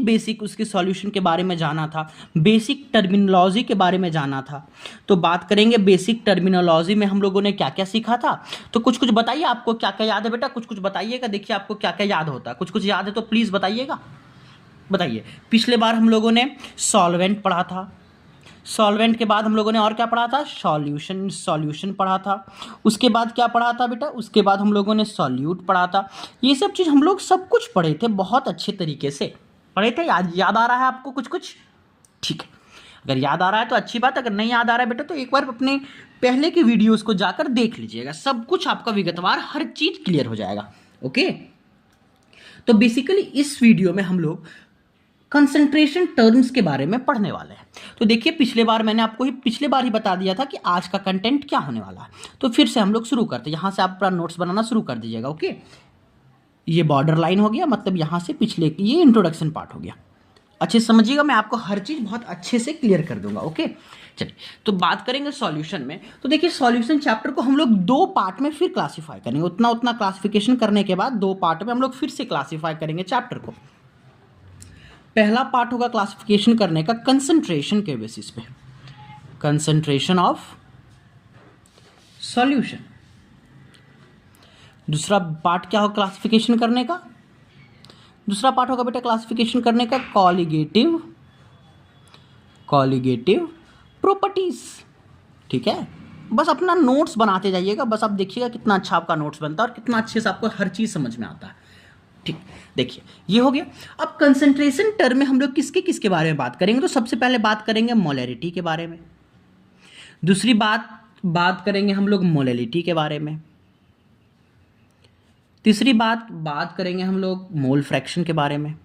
Basic उसके solution के बारे में जाना था, बेसिक टर्मिनोलॉजी के बारे में जाना था। तो बात करेंगे बेसिक टर्मिनोलॉजी में हम लोगों ने क्या क्या सीखा था। तो कुछ कुछ बताइए, आपको क्या क्या याद है बेटा, कुछ कुछ बताइएगा। देखिए आपको क्या क्या याद होता है, कुछ कुछ याद है तो प्लीज़ बताइएगा। बताइए, पिछले बार हम लोगों ने सॉल्वेंट पढ़ा था, सॉल्वेंट के बाद हम लोगों ने और क्या पढ़ा था, सॉल्यूशन पढ़ा था। उसके बाद क्या पढ़ा था बेटा, उसके बाद हम लोगों ने सॉल्यूट पढ़ा था। ये सब चीज़ हम लोग सब कुछ पढ़े थे, बहुत अच्छे तरीके से पढ़े थे। याद आ रहा है आपको कुछ कुछ? ठीक है, अगर याद आ रहा है तो अच्छी बात, अगर नहीं याद आ रहा है बेटा तो एक बार अपने पहले की वीडियोज़ को जाकर देख लीजिएगा, सब कुछ आपका विगतवार हर चीज़ क्लियर हो जाएगा। ओके, तो बेसिकली इस वीडियो में हम लोग कंसंट्रेशन टर्म्स के बारे में पढ़ने वाले हैं। तो देखिए, पिछले बार मैंने आपको पिछले बार ही बता दिया था कि आज का कंटेंट क्या होने वाला है। तो फिर से हम लोग शुरू करते हैं, यहाँ से आप अपना नोट्स बनाना शुरू कर दीजिएगा। ओके, ये बॉर्डर लाइन हो गया, मतलब यहाँ से पिछले ये इंट्रोडक्शन पार्ट हो गया। अच्छे से समझिएगा, मैं आपको हर चीज़ बहुत अच्छे से क्लियर कर दूंगा। ओके, चलिए तो बात करेंगे सॉल्यूशन में। तो देखिए, सॉल्यूशन चैप्टर को हम लोग दो पार्ट में फिर क्लासीफाई करेंगे। उतना क्लासिफिकेशन करने के बाद दो पार्ट में हम लोग फिर से क्लासीफाई करेंगे चैप्टर को। पहला पार्ट होगा क्लासिफिकेशन करने का कंसंट्रेशन के बेसिस पे, कंसंट्रेशन ऑफ सॉल्यूशन। दूसरा पार्ट क्या होगा क्लासिफिकेशन करने का? दूसरा पार्ट होगा बेटा क्लासिफिकेशन करने का कॉलिगेटिव प्रॉपर्टीज। ठीक है, बस अपना नोट्स बनाते जाइएगा, बस आप देखिएगा कितना अच्छा आपका नोट्स बनता है और कितना अच्छे से आपको हर चीज़ समझ में आता है। ठीक, देखिए ये हो गया। अब कंसंट्रेशन टर्म में हम लोग किसके किसके बारे में बात करेंगे? तो सबसे पहले बात करेंगे मोलैरिटी के बारे में। दूसरी बात करेंगे हम लोग मोलैलिटी के बारे में। तीसरी बात करेंगे हम लोग मोल फ्रैक्शन के बारे में।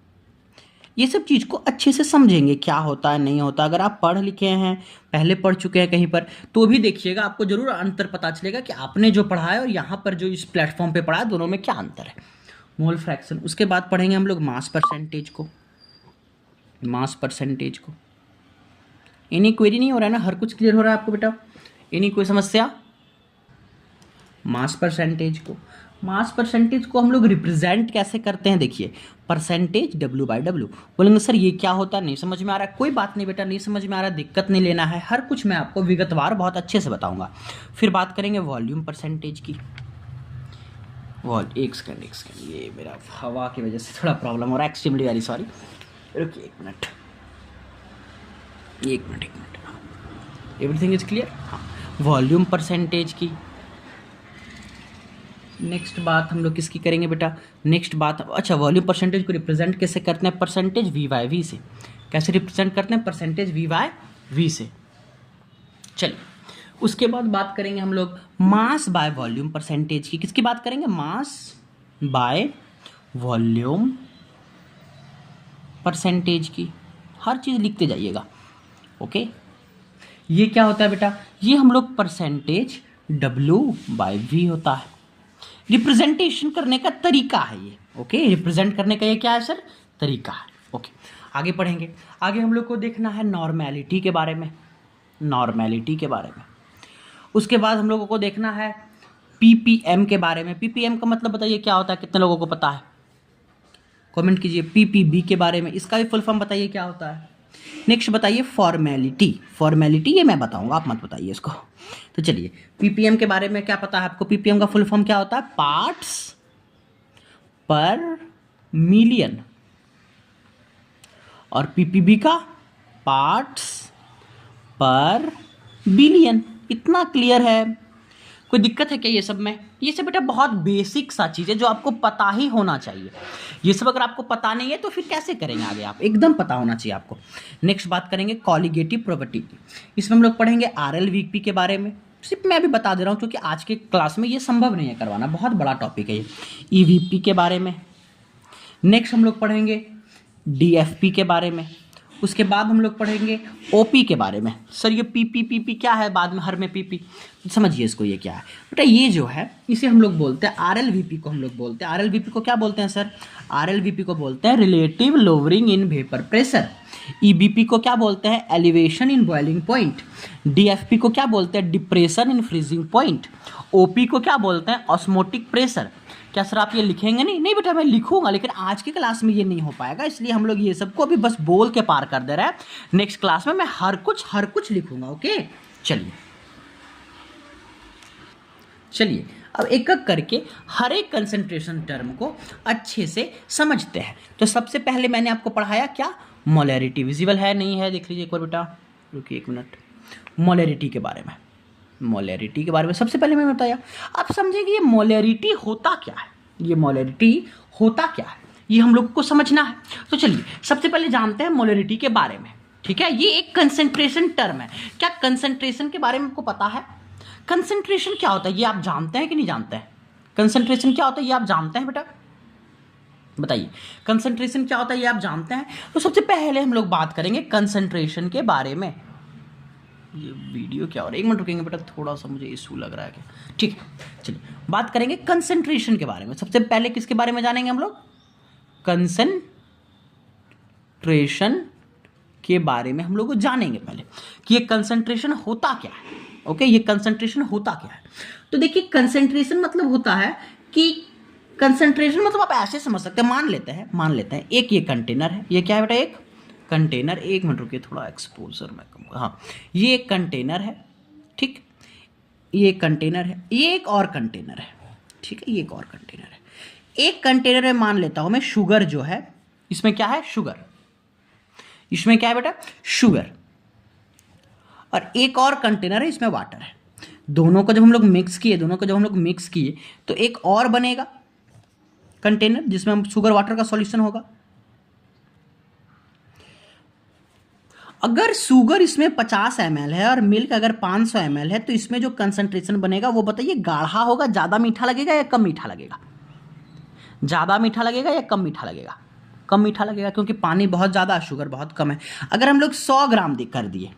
ये सब चीज़ को अच्छे से समझेंगे, क्या होता है नहीं होता। अगर आप पढ़ लिखे हैं, पहले पढ़ चुके हैं कहीं पर, तो भी देखिएगा आपको जरूर अंतर पता चलेगा कि आपने जो पढ़ा है और यहाँ पर जो इस प्लेटफॉर्म पे पढ़ा है, दोनों में क्या अंतर है। मोल फ्रैक्शन, उसके बाद पढ़ेंगे हम लोग मास परसेंटेज को। इन्हीं क्वेरी नहीं हो रहा है ना, हर कुछ क्लियर हो रहा है आपको बेटा? इन्हीं कोई समस्या? मास परसेंटेज को हम लोग रिप्रेजेंट कैसे करते हैं? देखिए, परसेंटेज W/W। बोलेंगे सर ये क्या होता है, नहीं समझ में आ रहा है। कोई बात नहीं बेटा, नहीं समझ में आ रहा है, दिक्कत नहीं लेना है, हर कुछ मैं आपको विगतवार बहुत अच्छे से बताऊंगा। फिर बात करेंगे वॉल्यूम परसेंटेज की। एक सेकंड, ये मेरा हवा की वजह से थोड़ा प्रॉब्लम हो रहा है, एक्सट्रीमली वेरी सॉरी। रुकिए एक मिनट, एवरीथिंग इज क्लियर? हाँ, वॉल्यूम परसेंटेज की। नेक्स्ट बात हम लोग किसकी करेंगे बेटा? नेक्स्ट बात, अच्छा, वॉल्यूम परसेंटेज को रिप्रेजेंट कैसे करते हैं? परसेंटेज V/V से। कैसे रिप्रेजेंट करते हैं? परसेंटेज V/V से। चलिए, उसके बाद बात करेंगे हम लोग मास बाय वॉल्यूम परसेंटेज की। किसकी बात करेंगे? मास बाय वॉल्यूम परसेंटेज की। हर चीज़ लिखते जाइएगा। ओके, ये क्या होता है बेटा? ये हम लोग परसेंटेज W/V होता है। रिप्रेजेंटेशन करने का तरीका है ये। ओके, रिप्रेजेंट करने का ये क्या है सर? तरीका है। ओके, आगे पढ़ेंगे। आगे हम लोग को देखना है नॉर्मेलिटी के बारे में। उसके बाद हम लोगों को देखना है PPM के बारे में। PPM का मतलब बताइए क्या होता है, कितने लोगों को पता है? कमेंट कीजिए। PPB के बारे में, इसका भी फुल फॉर्म बताइए क्या होता है। नेक्स्ट बताइए फॉर्मेलिटी, ये मैं बताऊंगा, आप मत बताइए इसको। तो चलिए, PPM के बारे में क्या पता है आपको? PPM का फुल फॉर्म क्या होता है? पार्ट्स पर मिलियन। और PPB का पार्ट्स पर बिलियन। इतना क्लियर है? कोई दिक्कत है क्या ये सब में? ये सब बेटा बहुत बेसिक सा चीज़ है जो आपको पता ही होना चाहिए। ये सब अगर आपको पता नहीं है तो फिर कैसे करेंगे आगे आप? एकदम पता होना चाहिए आपको। नेक्स्ट बात करेंगे कॉलिगेटिव प्रॉपर्टी की। इसमें हम लोग पढ़ेंगे RLVP के बारे में। सिर्फ मैं अभी बता दे रहा हूँ क्योंकि आज के क्लास में ये संभव नहीं है करवाना, बहुत बड़ा टॉपिक है ये। EVP के बारे में। नेक्स्ट हम लोग पढ़ेंगे DFP के बारे में। उसके बाद हम लोग पढ़ेंगे OP के बारे में। सर ये PP क्या है? बाद में हर में PP, समझिए इसको, ये क्या है बेटा? ये जो है इसे हम लोग बोलते हैं RLVP को। हम लोग बोलते हैं RLVP को क्या बोलते हैं सर? RLVP को बोलते हैं relative lowering in vapour pressure. EBP को क्या बोलते हैं? Elevation in boiling point. DFP को क्या बोलते हैं? Depression in freezing point. OP को क्या बोलते हैं? Osmotic pressure. क्या सर आप ये लिखेंगे नहीं? नहीं बेटा मैं लिखूंगा, लेकिन आज की क्लास में ये नहीं हो पाएगा, इसलिए हम लोग ये सबको अभी बस बोल के पार कर दे रहे हैं। नेक्स्ट क्लास में मैं हर कुछ लिखूंगा। ओके चलिए अब एक एक करके हर एक कंसंट्रेशन टर्म को अच्छे से समझते हैं। तो सबसे पहले मैंने आपको पढ़ाया क्या? मोलैरिटी। विजिबल है नहीं है? देख लीजिए एक बार बेटा, रुकिए एक मिनट। मोलैरिटी के बारे में सबसे पहले मैं बताया। आप समझेंगे ये मोलैरिटी होता क्या है, ये हम लोग को समझना है। तो चलिए सबसे पहले जानते हैं मोलैरिटी के बारे में। ठीक है, ये एक कंसंट्रेशन टर्म है। क्या कंसंट्रेशन के बारे में आपको पता है? कंसंट्रेशन क्या होता है ये आप जानते हैं कि नहीं जानते हैं? कंसंट्रेशन क्या होता है ये आप जानते हैं बेटा? बताइए, कंसंट्रेशन क्या होता है ये आप जानते हैं? तो सबसे पहले हम लोग बात करेंगे कंसंट्रेशन के बारे में। ये वीडियो क्या हो रहा है? एक मिनट रुकेंगे बेटा, थोड़ा सा मुझे इशू लग रहा है क्या? ठीक है, चलिए बात करेंगे कंसंट्रेशन के बारे में। सबसे पहले किसके बारे में जानेंगे हम लोग? कंसंट्रेशन के बारे में हम लोग जानेंगे पहले कि ये कंसंट्रेशन होता क्या है। ओके, ये कंसंट्रेशन होता क्या है? तो देखिए कंसंट्रेशन मतलब होता है कि कंसंट्रेशन मतलब आप ऐसे समझ सकते हैं, मान लेते हैं एक ये कंटेनर है। ये क्या है बेटा? एक कंटेनर। एक मिनट रुकिए, थोड़ा एक्सपोजर मैं कम। हाँ, ये एक कंटेनर है। ठीक, ये एक कंटेनर है, ये एक और कंटेनर है। ठीक है, ये एक और कंटेनर है। एक कंटेनर में मान लेता हूं मैं शुगर जो है, इसमें क्या है? शुगर। इसमें क्या है बेटा? शुगर। और एक और कंटेनर है, इसमें वाटर है। दोनों को जब हम लोग मिक्स किए तो एक और बनेगा कंटेनर जिसमें हम शुगर वाटर का सॉल्यूशन होगा। अगर शुगर इसमें 50 ml है और मिल्क अगर 500 ml है, तो इसमें जो कंसंट्रेशन बनेगा वो बताइए गाढ़ा होगा, ज़्यादा मीठा लगेगा या कम मीठा लगेगा? ज़्यादा मीठा लगेगा या कम मीठा लगेगा? कम मीठा लगेगा, क्योंकि पानी बहुत ज़्यादा, शुगर बहुत कम है। अगर हम लोग 100 ग्राम कर दिए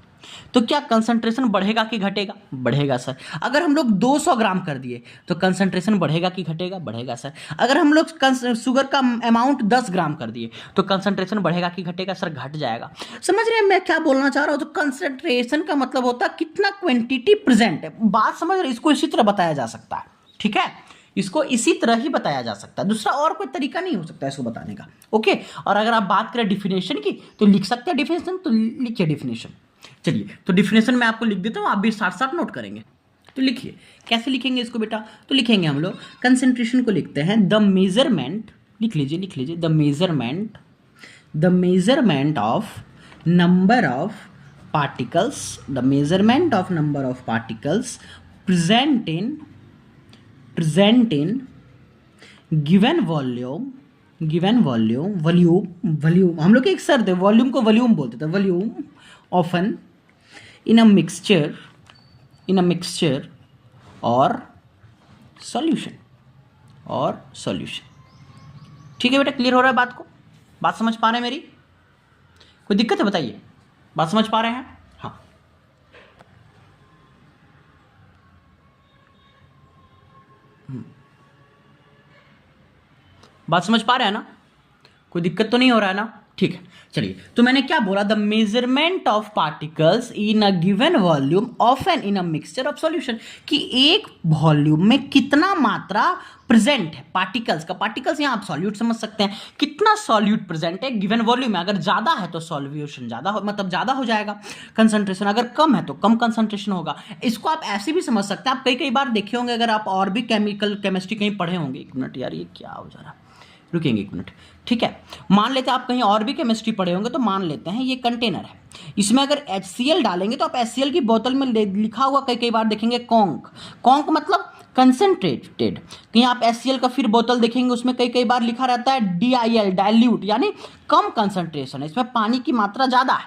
तो क्या कंसंट्रेशन बढ़ेगा कि घटेगा? बढ़ेगा सर। अगर हम लोग 200 ग्राम कर दिए तो कंसंट्रेशन बढ़ेगा कि घटेगा? बढ़ेगा सर। अगर हम लोग शुगर का अमाउंट 10 ग्राम कर दिए तो कंसंट्रेशन बढ़ेगा कि घटेगा? सर घट जाएगा। समझ रहे हैं मैं क्या बोलना चाह रहा हूं? तो कंसंट्रेशन का मतलब होता है कितना क्वांटिटी प्रेजेंट है। बात समझ रहे? इसको इसी तरह बताया जा सकता है। ठीक है, इसको इसी तरह ही बताया जा सकता है, दूसरा और कोई तरीका नहीं हो सकता इसको बताने का। ओके, और अगर आप बात करें डिफिनेशन की तो लिख सकते हैं डिफिनेशन, तो लिखिए डिफिनेशन। चलिए तो डिफिनेशन मैं आपको लिख देता हूं, आप भी साथ साथ नोट करेंगे। तो लिखिए, कैसे लिखेंगे इसको बेटा? तो लिखेंगे हम लोग कंसंट्रेशन को लिखते हैं द मेजरमेंट, लिख लीजिए the measurement of number of particles, present in given volume, हम लोग एक सर थे, वॉल्यूम को वॉल्यूम बोलते थे, volume often in a mixture और सॉल्यूशन। ठीक है बेटा, क्लियर हो रहा है बात को? बात समझ पा रहे हैं मेरी? कोई दिक्कत है बताइए? बात समझ पा रहे हैं? हाँ, बात समझ पा रहे हैं ना? कोई दिक्कत तो नहीं हो रहा है ना? ठीक है, चलिए तो मैंने क्या बोला? The measurement of particles in a given volume often in a mixture of solution, कि एक वॉल्यूम में कितना मात्रा प्रेजेंट है पार्टिकल्स का। पार्टिकल्स यहाँ आप सॉल्यूट समझ सकते हैं, कितना सॉल्यूट प्रेजेंट है गिवन वॉल्यूम में। अगर ज्यादा है तो सॉल्यूशन मतलब ज्यादा हो जाएगा कंसंट्रेशन, अगर कम है तो कम कंसंट्रेशन होगा। इसको आप ऐसे भी समझ सकते हैं, आप कई बार देखे होंगे, अगर आप और भी केमिस्ट्री कहीं पढ़े होंगे। एक मिनट यार, ये क्या हो जा रहा है, रुकेंगे एक मिनट। ठीक है, मान लेते हैं आप कहीं और भी केमिस्ट्री पढ़े होंगे, तो मान लेते हैं ये कंटेनर है, इसमें अगर HCl डालेंगे तो आप HCl की बोतल में लिखा हुआ कई बार देखेंगे कॉन्क मतलब कंसंट्रेटेड। कहीं आप HCl का फिर बोतल देखेंगे, उसमें कई बार लिखा रहता है DIL, डाइल्यूट, यानी कम कंसंट्रेशन है, इसमें पानी की मात्रा ज़्यादा है।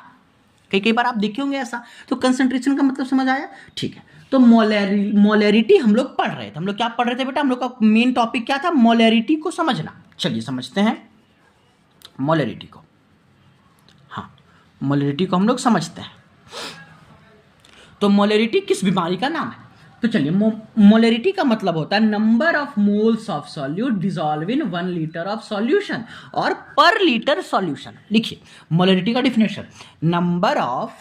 कई बार आप देखे होंगे ऐसा। तो कंसंट्रेशन का मतलब समझ आया? ठीक है, तो मोलैरिटी हम लोग पढ़ रहे थे। हम लोग क्या पढ़ रहे थे बेटा? हम लोग का मेन टॉपिक क्या था? मोलैरिटी को समझना। चलिए समझते हैं मोलैरिटी को। हाँ, मोलैरिटी को हम लोग समझते हैं। तो मोलैरिटी किस बीमारी का नाम है? तो चलिए, मोलैरिटी का मतलब होता है number of moles of solute dissolve in 1 litre of solution और पर लीटर सॉल्यूशन। लिखिए मोलैरिटी का definition, number of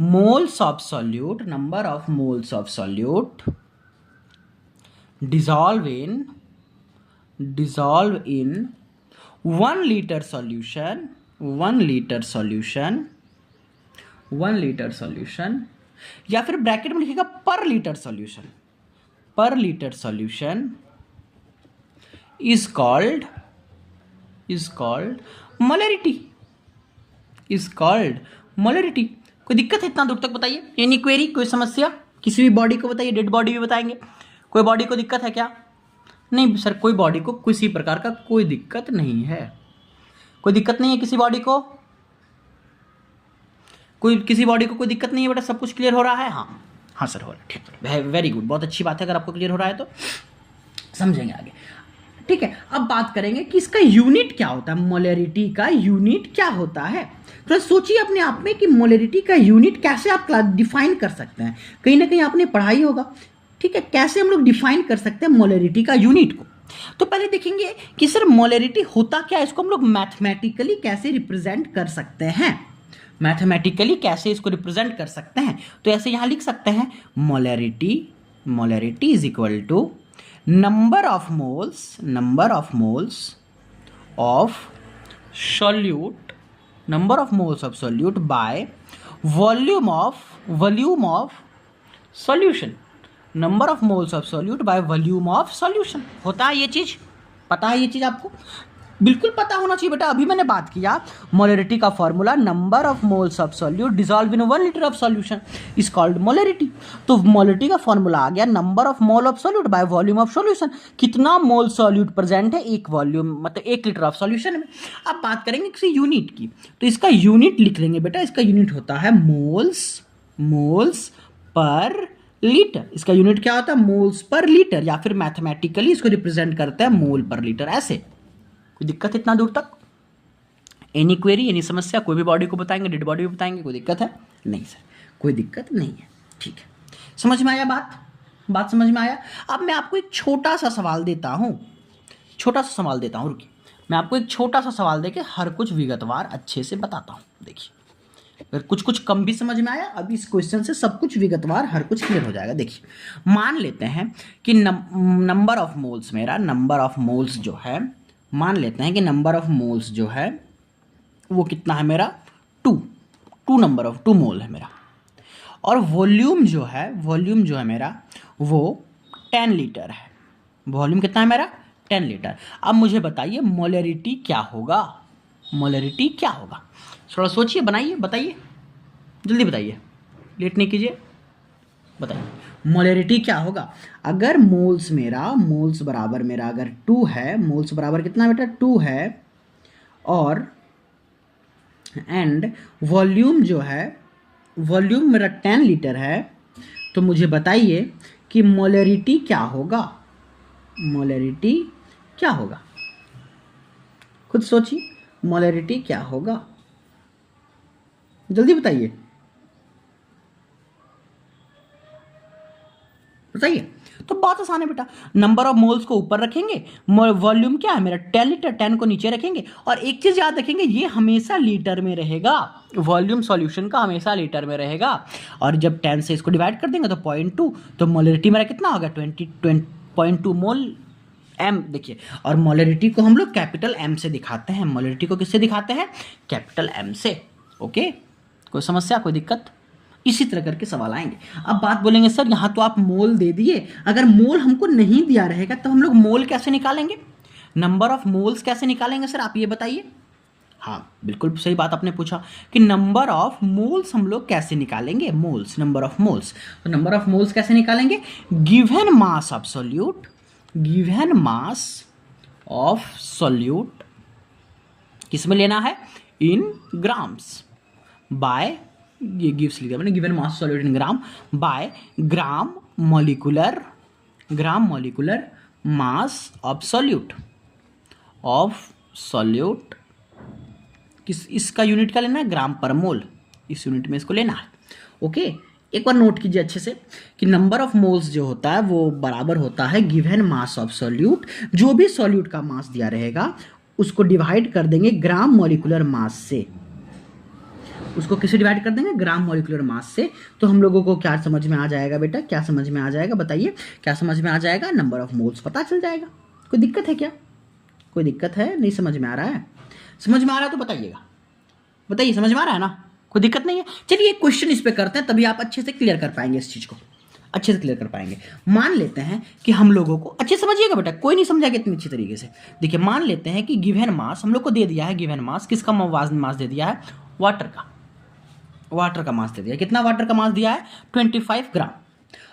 moles of solute dissolve in dissolve in 1 liter solution, 1 liter solution, 1 liter solution, या फिर ब्रैकेट में लिखेगा पर लीटर सॉल्यूशन, पर litre solution is called molarity, is called molarity। कोई दिक्कत है इतना दूर तक बताइए? एनी क्वेरी, कोई समस्या किसी भी बॉडी को बताइए, डेड बॉडी भी बताएंगे। कोई बॉडी को दिक्कत है क्या? नहीं सर, कोई बॉडी को किसी प्रकार का कोई दिक्कत नहीं है, कोई दिक्कत नहीं है किसी बॉडी को, कोई किसी बॉडी को कोई दिक्कत नहीं है बेटा, सब कुछ क्लियर हो रहा है? हाँ हाँ सर हो रहा है, ठीक है, वेरी गुड, बहुत अच्छी बात है। अगर आपको क्लियर हो रहा है तो समझेंगे आगे, ठीक है। अब बात करेंगे कि इसका यूनिट क्या होता है, मोलैरिटी का यूनिट क्या होता है। तो सोचिए अपने आप में कि मोलैरिटी का यूनिट कैसे आप डिफाइन कर सकते हैं, कहीं ना कहीं आपने पढ़ाई होगा, ठीक है। कैसे हम लोग डिफाइन कर सकते हैं मोलैरिटी का यूनिट को? तो पहले देखेंगे कि सर मोलैरिटी होता क्या है, इसको हम लोग मैथमेटिकली कैसे रिप्रेजेंट कर सकते हैं, मैथमेटिकली कैसे इसको रिप्रेजेंट कर सकते हैं। तो ऐसे यहां लिख सकते हैं molarity is equal to number of moles of solute, number of moles of solute by volume of solution, number of moles of solute by volume of solution। होता है ये चीज, पता है ये चीज आपको? बिल्कुल पता होना चाहिए बेटा। अभी मैंने बात किया मोलैरिटी का formula, number of moles of solute dissolve in 1 litre of solution is called molarity. तो मोलैरिटी का फॉर्मूला आ गया number of mole of solute by volume of solution, कितना मोल सॉल्यूट प्रेजेंट है एक वॉल्यूम, मतलब 1 लीटर ऑफ सॉल्यूशन में। अब बात करेंगे किसी यूनिट की, तो इसका यूनिट लिख लेंगे बेटा, इसका यूनिट होता है मोल्स पर लीटर। इसका यूनिट क्या होता है? मोल्स पर लीटर, या फिर मैथमेटिकली इसको रिप्रेजेंट करते हैं मोल पर लीटर, ऐसे। कोई दिक्कत इतना दूर तक? एनी क्वेरी, एनी समस्या? कोई भी बॉडी को बताएंगे, डेड बॉडी भी बताएंगे, कोई दिक्कत है? नहीं सर, कोई दिक्कत नहीं है, ठीक है। समझ में आया बात समझ में आया? अब मैं आपको एक छोटा सा सवाल देता हूँ, रुकिए, मैं आपको एक छोटा सा सवाल देके हर कुछ विगतवार अच्छे से बताता हूँ। देखिए, अगर कुछ कम भी समझ में आया, अभी इस क्वेश्चन से सब कुछ विगतवार हर कुछ क्लियर हो जाएगा। देखिए, मान लेते हैं कि नंबर ऑफ मोल्स, मेरा नंबर ऑफ मोल्स जो है, मान लेते हैं कि नंबर ऑफ मोल्स जो है वो कितना है मेरा? 2 नंबर ऑफ 2 मोल है मेरा, और वॉल्यूम जो है मेरा वो 10 लीटर है। वॉल्यूम कितना है मेरा? 10 लीटर। अब मुझे बताइए मोलैरिटी क्या होगा, थोड़ा सोचिए, बताइए, जल्दी बताइए, लेट नहीं कीजिए, बताइए मोलैरिटी क्या होगा। अगर मोल्स बराबर मेरा अगर 2 है, मोल्स बराबर कितना बेटा? 2 है, और एंड वॉल्यूम जो है, वॉल्यूम मेरा 10 लीटर है, तो मुझे बताइए कि मोलैरिटी क्या होगा, खुद सोचिए, मोलैरिटी क्या होगा, जल्दी बताइए। तो बहुत आसान है बेटा, नंबर ऑफ मोल्स को ऊपर रखेंगे, वॉल्यूम क्या है मेरा? 10 लीटर, 10 को नीचे रखेंगे, और एक चीज याद रखेंगे, ये हमेशा लीटर में रहेगा, वॉल्यूम सॉल्यूशन का हमेशा लीटर में रहेगा। और जब 10 से इसको डिवाइड कर देंगे तो 0.2, तो मोलैरिटी मेरा कितना होगा? 20.2 मोल एम। देखिए, और मोलैरिटी को हम लोग कैपिटल एम से दिखाते हैं, मोलैरिटी को किससे दिखाते हैं? कैपिटल एम से। ओके, कोई समस्या, कोई दिक्कत? इसी तरह करके सवाल आएंगे। अब बात बोलेंगे सर यहाँ तो आप मोल दे दिए, अगर मोल हमको नहीं दिया रहेगा तो हम लोग मोल कैसे निकालेंगे, नंबर ऑफ मोल्स कैसे निकालेंगे सर, आप ये बताइए। हाँ बिल्कुल सही बात आपने पूछा कि नंबर ऑफ मोल्स हम लोग कैसे निकालेंगे, मोल्स, नंबर ऑफ मोल्स। तो नंबर ऑफ मोल्स कैसे निकालेंगे? Given mass of solute, given mass of solute किस में लेना है? इन ग्राम्स, बाय, ये गिव्स लिखा मैंने, given mass solute in gram bye gram molecular mass of solute किस, इसका यूनिट क्या लेना है? ग्राम पर मोल, इस यूनिट में इसको लेना है। ओके, एक बार नोट कीजिए अच्छे से कि नंबर ऑफ मोल्स जो होता है वो बराबर होता है गिवन मास ऑफ सॉल्यूट, जो भी सॉल्यूट का मास दिया रहेगा उसको डिवाइड कर देंगे ग्राम मॉलिक्यूलर मास से, उसको किससे डिवाइड कर देंगे? ग्राम मॉलिक्यूलर मास से। तो हम लोगों को क्या समझ में आ जाएगा बेटा, बताइए क्या समझ में आ जाएगा? नंबर ऑफ मोल्स पता चल जाएगा। कोई दिक्कत है क्या? कोई दिक्कत है? नहीं समझ में आ रहा है? समझ में आ रहा है तो बताइएगा, बताइए समझ में आ रहा है ना? कोई दिक्कत नहीं है? चलिए एक क्वेश्चन इस पे करते हैं, तभी आप अच्छे से क्लियर कर पाएंगे, इस चीज़ को अच्छे से क्लियर कर पाएंगे। मान लेते हैं कि हम लोगों को, अच्छे समझिएगा बेटा, कोई नहीं समझाएगा इतनी अच्छी तरीके से। देखिए मान लेते हैं कि गिवन मास हम लोग को दे दिया है, गिवन मास किसका मास दे दिया है? वाटर का, वाटर का मास दे दिया। कितना वाटर का मास दिया है? 25 ग्राम।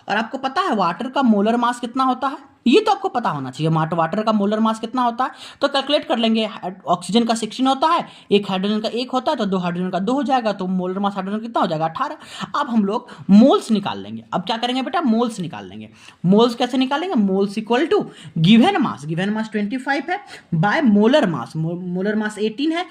और आपको पता है वाटर का मोलर मास कितना होता है? ये तो आपको पता होना चाहिए, वाटर का मोलर मास कितना होता है। तो कैलकुलेट कर लेंगे। ऑक्सीजन का 16 होता है, एक हाइड्रोजन का 1 होता है, तो 2 हाइड्रोजन का 2 हो जाएगा, तो मोलर मास हाइड्रोजन कितना हो जाएगा? 18। अब हम लोग मोल्स निकाल लेंगे। अब क्या करेंगे बेटा? मोल्स निकाल लेंगे। मोल्स कैसे निकालेंगे? Moles equal to given mass 25 है, बाय मोलर मास 18 है।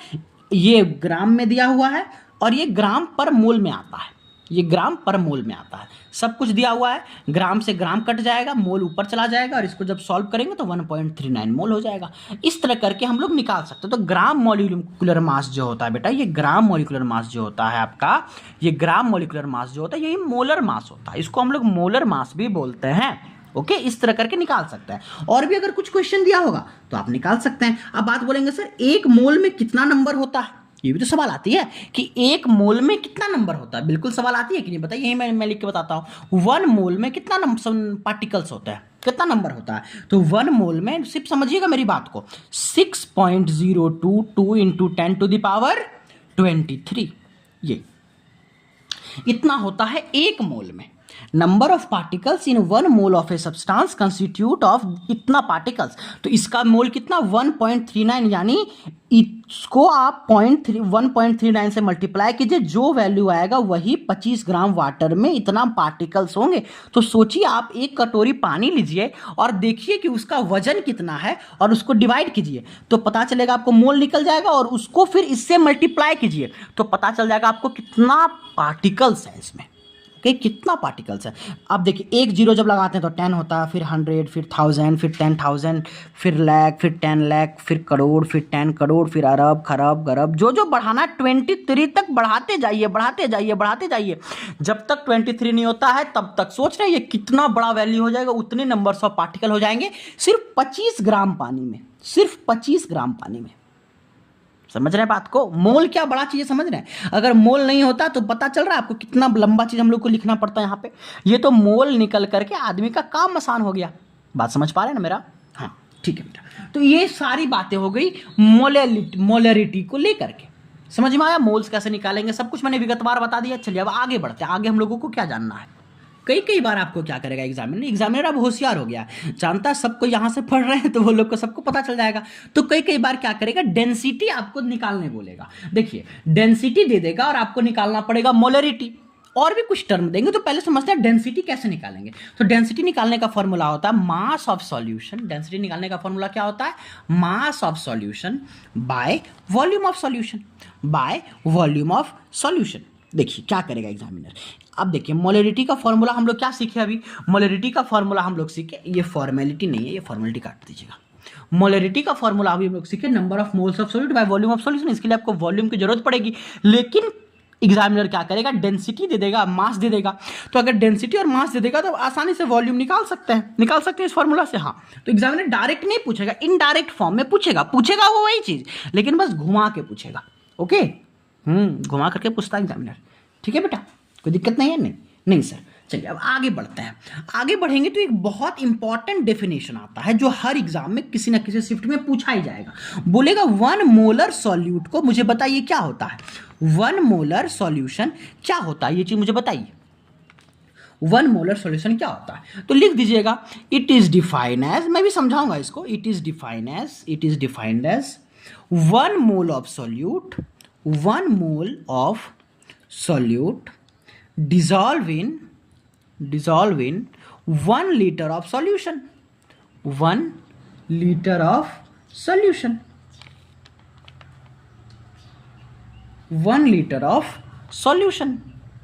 ये ग्राम में दिया हुआ है और ये ग्राम पर मोल में आता है, ये ग्राम पर मोल में आता है। सब कुछ दिया हुआ है, ग्राम से ग्राम कट जाएगा, मोल ऊपर चला जाएगा, और इसको जब सॉल्व करेंगे तो 1.39 मोल हो जाएगा। इस तरह करके हम लोग निकाल सकते हैं। तो ग्राम मॉलिक्यूलर मास जो होता है बेटा, ये ग्राम मॉलिक्यूलर मास जो होता है आपका, ये ग्राम मॉलिक्यूलर मास जो होता है, यही मोलर मास होता है। इसको हम लोग मोलर मास भी बोलते हैं। ओके, इस तरह करके निकाल सकते हैं। और भी अगर कुछ क्वेश्चन दिया होगा तो आप निकाल सकते हैं। अब बात बोलेंगे सर एक मोल में कितना नंबर होता है, ये भी तो सवाल आती है कि एक मोल में कितना नंबर होता है। बिल्कुल सवाल आती है कि नहीं, बताइए, यही मैं लिख के बताता हूँ। 1 मोल में कितना पार्टिकल्स होता है, कितना नंबर होता है? तो 1 मोल में, सिर्फ समझिएगा मेरी बात को, 6.022 इंटू 10⁻23, ये इतना होता है एक मोल में। Number of particles in 1 mole of a substance constitute of इतना पार्टिकल्स। तो इसका मोल कितना? 1.39, यानी इसको आप 1.39 से मल्टीप्लाई कीजिए, जो वैल्यू आएगा वही 25 ग्राम वाटर में इतना पार्टिकल्स होंगे। तो सोचिए आप एक कटोरी पानी लीजिए और देखिए कि उसका वजन कितना है, और उसको डिवाइड कीजिए तो पता चलेगा, आपको मोल निकल जाएगा, और उसको फिर इससे मल्टीप्लाई कीजिए तो पता चल जाएगा आपको कितना पार्टिकल्स है इसमें। ओके, कितना पार्टिकल्स है। अब देखिए एक जीरो जब लगाते हैं तो 10 होता है, फिर 100, फिर 1000, फिर 10,000, फिर लाख, फिर 10 लाख, फिर करोड़, फिर 10 करोड़, फिर अरब, खरब, गरब, जो जो बढ़ाना है 23 तक बढ़ाते जाइए, बढ़ाते जाइए, बढ़ाते जाइए। जब तक 23 नहीं होता है तब तक सोच रहे हैं ये कितना बड़ा वैल्यू हो जाएगा, उतने नंबर्स ऑफ पार्टिकल हो जाएंगे सिर्फ 25 ग्राम पानी में, सिर्फ 25 ग्राम पानी में। समझ रहे हैं बात को? मोल क्या बड़ा चीज है, समझ रहे हैं? अगर मोल नहीं होता तो पता चल रहा है आपको कितना लंबा चीज हम लोग को लिखना पड़ता है यहाँ पे। ये तो मोल निकल करके आदमी का काम आसान हो गया। बात समझ पा रहे हैं ना मेरा? हाँ ठीक है बेटा। तो ये सारी बातें हो गई मोलरिटी को लेकर के। समझ में आया? मोल्स कैसे निकालेंगे सब कुछ मैंने विगतवार बता दिया। चलिए अब आगे बढ़ते हैं। आगे हम लोगों को क्या जानना है? कई बार आपको क्या करेगा एग्जामिनर अब होशियार हो गया, जानता है सबको यहाँ से पढ़ रहे हैं तो वो लोग को सबको पता चल जाएगा। तो कई बार क्या करेगा, डेंसिटी आपको निकालने बोलेगा। देखिए डेंसिटी दे देगा और आपको निकालना पड़ेगा मोलरिटी, और भी कुछ टर्म देंगे। तो पहले समझते हैं डेंसिटी कैसे निकालेंगे। तो डेंसिटी निकालने का फॉर्मूला होता है मास ऑफ सॉल्यूशन। डेंसिटी निकालने का फॉर्मूला क्या होता है? Mass of solution by volume of solution, by volume of solution. देखिए क्या करेगा एग्जामिनर। अब देखिए मोलरिटी का फॉर्मूला हम लोग क्या सीखे अभी? मोलरिटी का फॉर्मूला हम लोग सीखे, ये फॉर्मेलिटी नहीं है, ये फॉर्मेलिटी काट दीजिएगा। मोलरिटी का फॉर्मूला अभी हम लोग सीखे, number of moles of solute by volume of solution. इसके लिए आपको वॉल्यूम की जरूरत पड़ेगी, लेकिन एग्जामिनर क्या करेगा, डेंसिटी दे देगा, मास दे देगा। तो अगर डेंसिटी और मास दे देगा तो आसानी से वॉल्यूम निकाल सकते हैं इस फॉर्मूला से। हाँ, तो एग्जामिनर डायरेक्ट नहीं पूछेगा, इनडायरेक्ट फॉर्म में पूछेगा वो वही चीज, लेकिन बस घुमा के पूछेगा। ओके, घुमा करके पूछता है एग्जामिनर। ठीक है बेटा, कोई दिक्कत नहीं है? नहीं सर। चलिए अब आगे बढ़ते हैं। आगे बढ़ेंगे तो एक बहुत इंपॉर्टेंट डेफिनेशन आता है जो हर एग्जाम में किसी ना किसी शिफ्ट में पूछा ही जाएगा। बोलेगा 1 मोलर सॉल्यूट को मुझे बताइए क्या होता है। 1 मोलर सॉल्यूशन क्या होता है, ये चीज मुझे बताइए। 1 मोलर सॉल्यूशन क्या होता है? तो लिख दीजिएगा, इट इज डिफाइंड एज, मैं भी समझाऊंगा इसको, it is defined as 1 mole of solute, 1 mole of solute dissolve in 1 liter of solution, 1 liter of solution, 1 liter of solution।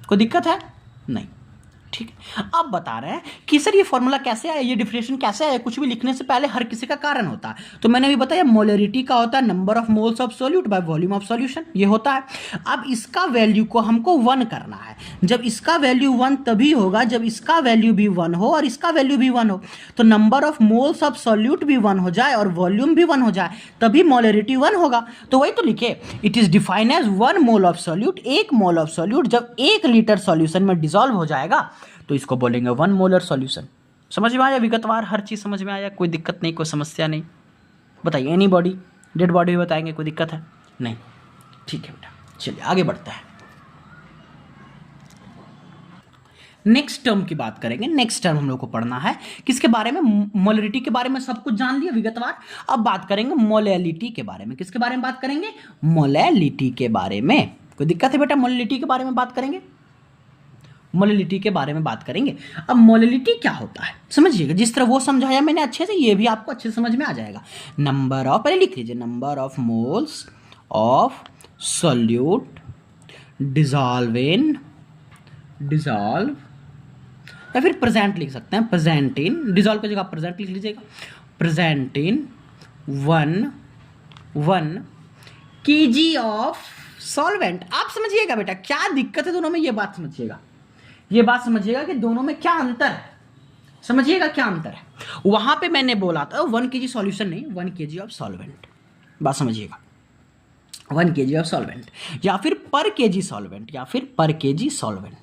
कोई दिक्कत है? नहीं, ठीक है। अब बता रहे हैं कि सर ये फॉर्मूला कैसे आया, ये डिफरेंशिएशन कैसे आया। कुछ भी लिखने से पहले हर किसी का कारण होता है। तो मैंने अभी बताया मोलरिटी का होता है number of moles of solute by volume of solution, ये होता है। अब इसका वैल्यू को हमको 1 करना है। जब इसका वैल्यू 1 तभी होगा जब इसका वैल्यू भी 1 हो और इसका वैल्यू भी 1 हो। तो number of moles of solute भी 1 हो जाए और वॉल्यूम भी 1 हो जाए, तभी मोलरिटी 1 होगा। तो वही तो लिखे, it is defined as 1 mole of solute, 1 mole of solute जब 1 लीटर सॉल्यूशन में डिसॉल्व हो जाएगा तो इसको बोलेंगे 1 मोलर सॉल्यूशन। समझ में आया, विगतवार हर चीज़ समझ में आया, कोई दिक्कत नहीं, कोई समस्या नहीं। बताइए, एनी बॉडी, डेड बॉडी भी बताएंगे, कोई दिक्कत है नहीं? ठीक है बेटा, चलिए आगे बढ़ते हैं। नेक्स्ट टर्म की बात करेंगे। नेक्स्ट टर्म हम लोग को पढ़ना है किसके बारे में, मोलरिटी के बारे में सब कुछ जान लिया विगतवार। अब बात करेंगे मोलैलिटी के बारे में। किसके बारे में बात करेंगे? मोलैलिटी के बारे में। कोई दिक्कत है बेटा? मोलैलिटी के बारे में बात करेंगे, मोलैलिटी के बारे में बात करेंगे। अब मोलैलिटी क्या होता है समझिएगा, जिस तरह वो समझाया मैंने अच्छे से, ये भी आपको अच्छे से समझ में आ जाएगा। नंबर ऑफ, पहले लिख लीजिए, number of moles of solute dissolve या फिर प्रेजेंट लिख सकते हैं, प्रेजेंट इन, डिसॉल्व की जगह प्रेजेंट लिख लीजिएगा, present in 1 kg of solvent. आप समझिएगा बेटा क्या दिक्कत है दोनों में, ये बात समझिएगा, ये बात समझिएगा कि दोनों में क्या अंतर है। समझिएगा क्या अंतर है। वहां पे मैंने बोला था 1 kg सॉल्यूशन नहीं, 1 kg ऑफ सॉल्वेंट। बात समझिएगा, 1 kg ऑफ सॉल्वेंट या फिर पर केजी सॉल्वेंट, या फिर पर केजी सॉल्वेंट।